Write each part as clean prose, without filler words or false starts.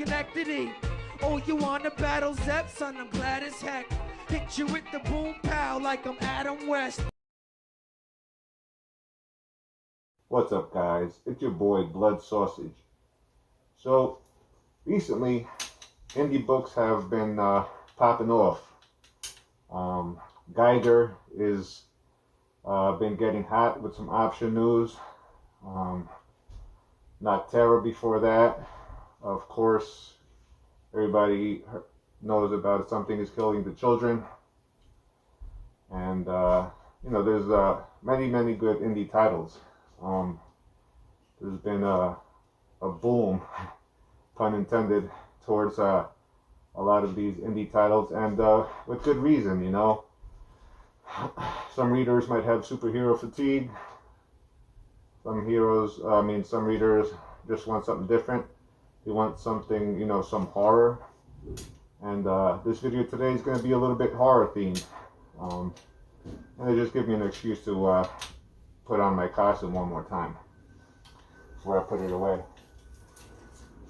Schenectady. Oh, you wanna battle Zep, son? I'm glad as heck. Hit you with the boom pow like I'm Adam West. What's up, guys? It's your boy Blood Sausage. So recently, indie books have been popping off. Geiger is been getting hot with some option news. Nocterra before that. Of course, everybody knows about Something is Killing the Children. And, there's many good indie titles. There's been a boom, pun intended, towards a lot of these indie titles, and with good reason, you know. Some readers might have superhero fatigue. Some readers just want something different. They want something, some horror. And this video today is going to be a little bit horror themed. And it just gives me an excuse to put on my costume one more time before I put it away.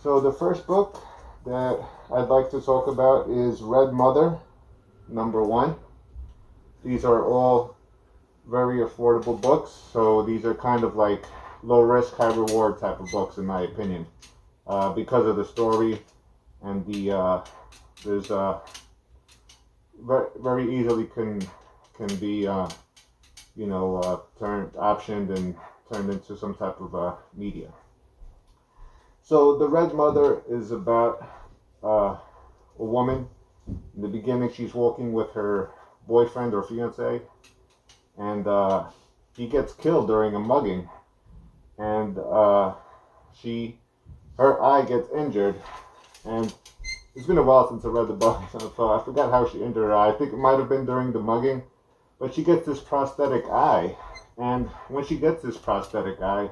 So the first book that I'd like to talk about is Red Mother, #1. These are all very affordable books, so these are kind of like low risk, high reward type of books in my opinion, because of the story and the there's very easily can be optioned and turned into some type of media. So the Red Mother is about a woman. In the beginning, she's walking with her boyfriend or fiance, and he gets killed during a mugging, and her eye gets injured, and it's been a while since I read the book, so I forgot how she injured her eye. I think it might have been during the mugging, but she gets this prosthetic eye, and when she gets this prosthetic eye,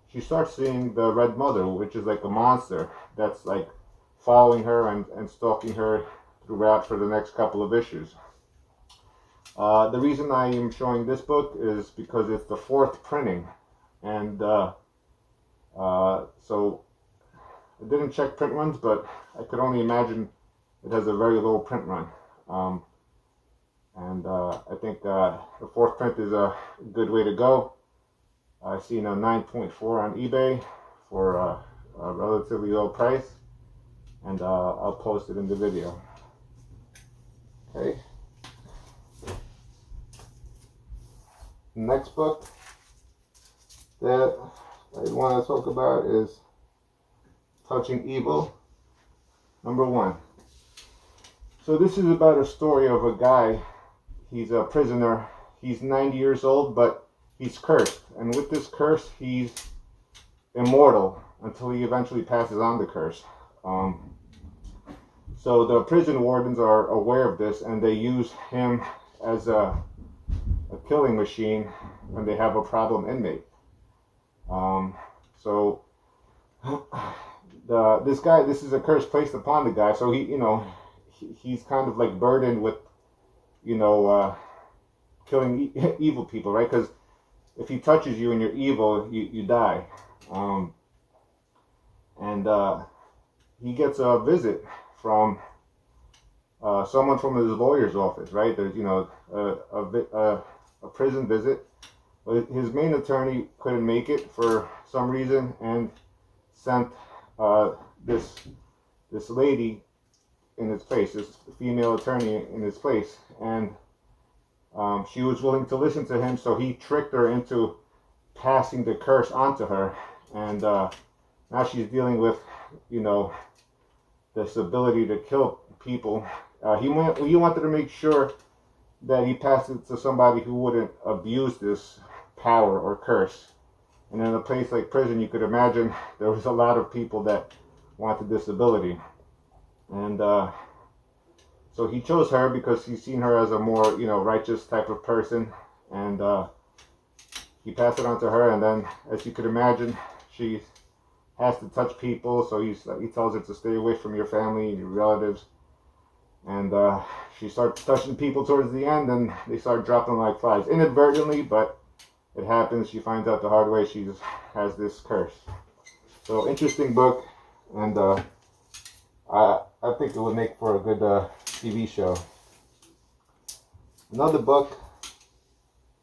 she starts seeing the Red Mother, which is like a monster that's like following her and stalking her throughout for the next couple of issues. The reason I am showing this book is because it's the 4th printing, and so I didn't check print runs, but I could only imagine it has a very low print run. I think the 4th print is a good way to go. I've seen a 9.4 on eBay for a relatively low price, and I'll post it in the video. Okay. Next book that I want to talk about is Touching Evil, #1. So this is about a story of a guy. He's a prisoner. He's 90 years old, but he's cursed. And with this curse, he's immortal until he eventually passes on the curse. So the prison wardens are aware of this, and they use him as a killing machine when they have a problem inmate. This is a curse placed upon the guy, so he's kind of like burdened with, killing evil people, right? Because if he touches you and you're evil, you die. He gets a visit from someone from his lawyer's office, right? There's, a prison visit. But his main attorney couldn't make it for some reason and sent this lady in his place, this female attorney in his place, and she was willing to listen to him, so he tricked her into passing the curse onto her, and now she's dealing with, this ability to kill people. He wanted to make sure that he passed it to somebody who wouldn't abuse this power or curse. And in a place like prison, you could imagine there was a lot of people that wanted this ability. And so he chose her because he's seen her as a more, righteous type of person. And he passed it on to her. And then, as you could imagine, she has to touch people. So he tells her to stay away from your family and your relatives. And she starts touching people towards the end, and they start dropping like flies. Inadvertently, but it happens. She finds out the hard way she has this curse. So, interesting book, and I think it would make for a good TV show. Another book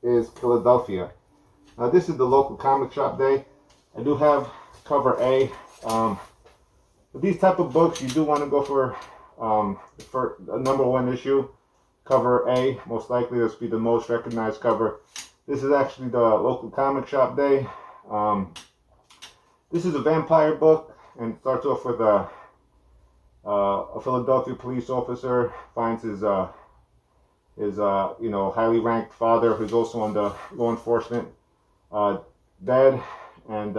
is Philadelphia. Now this is the local comic shop day. I do have cover A. With these type of books, you do want to go for a #1 issue. Cover A, most likely this will be the most recognized cover. This is actually the local comic shop day. This is a vampire book, and it starts off with a Philadelphia police officer finds his highly ranked father, who's also under law enforcement, dead, and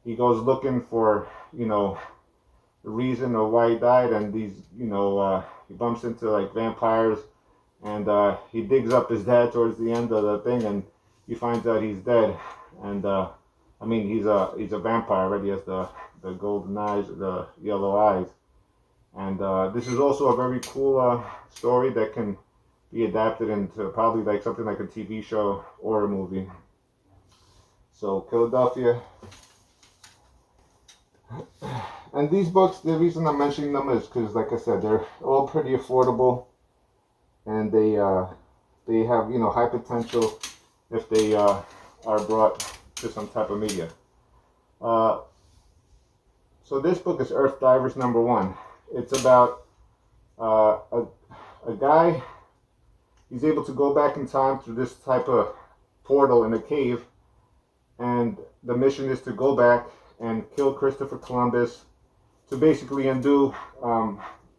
he goes looking for the reason of why he died, and these he bumps into like vampires, and he digs up his dad towards the end of the thing, and he finds out he's dead, and I mean he's a vampire already. He has the golden eyes, the yellow eyes, and this is also a very cool story that can be adapted into probably like something like a TV show or a movie. So Philadelphia. And these books, the reason I'm mentioning them is because, like I said, they're all pretty affordable, and they have high potential if they are brought to some type of media. So this book is Earth Divers #1. It's about a guy. He's able to go back in time through this type of portal in a cave, and the mission is to go back and kill Christopher Columbus to basically undo,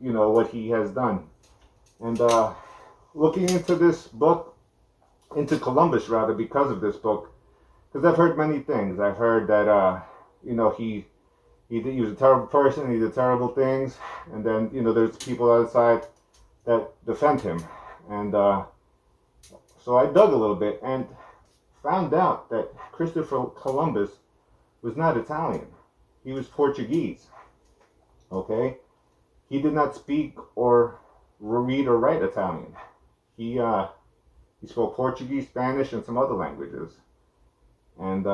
what he has done. And looking into this book, into Columbus rather, because of this book, because I've heard many things. I've heard that, he was a terrible person, he did terrible things, and then, there's people outside that defend him. And so I dug a little bit and found out that Christopher Columbus was not Italian. He was Portuguese. Okay? He did not speak or read or write Italian. He spoke Portuguese, Spanish, and some other languages. And,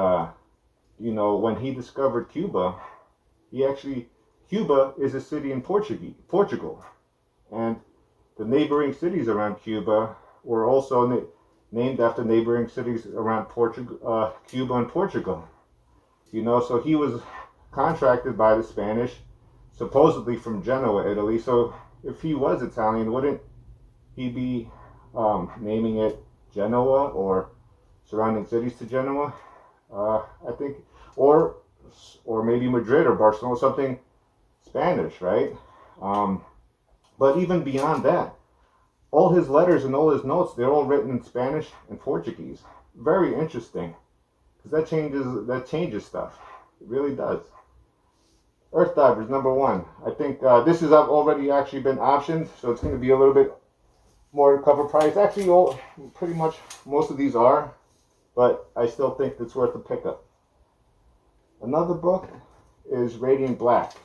when he discovered Cuba, Cuba is a city in Portugal. And the neighboring cities around Cuba were also named after neighboring cities around Cuba and Portugal. So he was contracted by the Spanish, supposedly from Genoa, Italy. So if he was Italian, wouldn't he be naming it Genoa or surrounding cities to Genoa? I think, or maybe Madrid or Barcelona, something Spanish, right? But even beyond that, all his letters and all his notes, they're all written in Spanish and Portuguese. Very interesting, because that changes stuff. It really does. Earth Divers #1. I think this has already actually been optioned, so it's going to be a little bit more cover price. Actually, pretty much most of these are, but I still think it's worth a pickup. Another book is Radiant Black,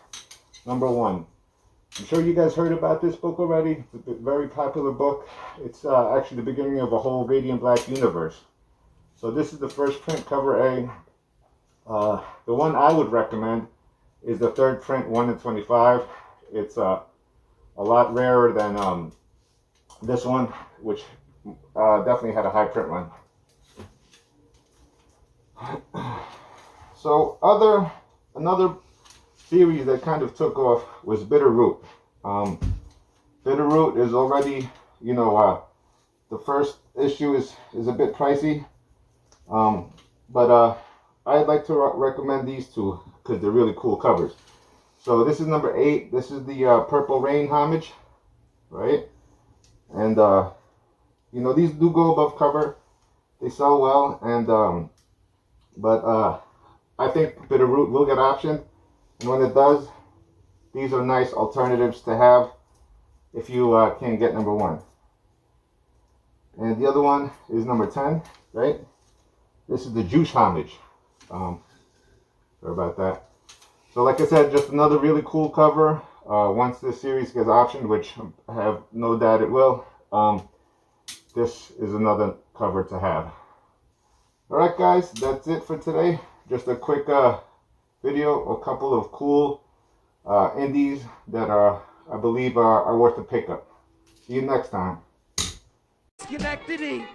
#1. I'm sure you guys heard about this book already. It's a very popular book. It's actually the beginning of a whole Radiant Black universe. So this is the first print, cover A. The one I would recommend is the third print, 1 in 25. It's a lot rarer than this one, which definitely had a high print run. So another series that kind of took off was Bitterroot. Bitterroot is already, the first issue is a bit pricey, but I'd like to recommend these two because they're really cool covers. So this is #8. This is the Purple Rain homage, right? And these do go above cover. They sell well, and but I think Bitterroot will get optioned. And when it does, these are nice alternatives to have if you can't get #1. And the other one is #10, right? This is the Juice homage. Sorry about that. So like I said, just another really cool cover. Once this series gets optioned, which I have no doubt it will, this is another cover to have. Alright guys, that's it for today. Just a quick video, a couple of cool indies that I believe are worth a pickup. See you next time. Schenectady.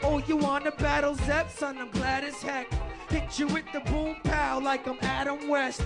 Oh, you wanna battle Zep, son? I'm glad as heck. Hit you with the boom pow like I'm Adam West.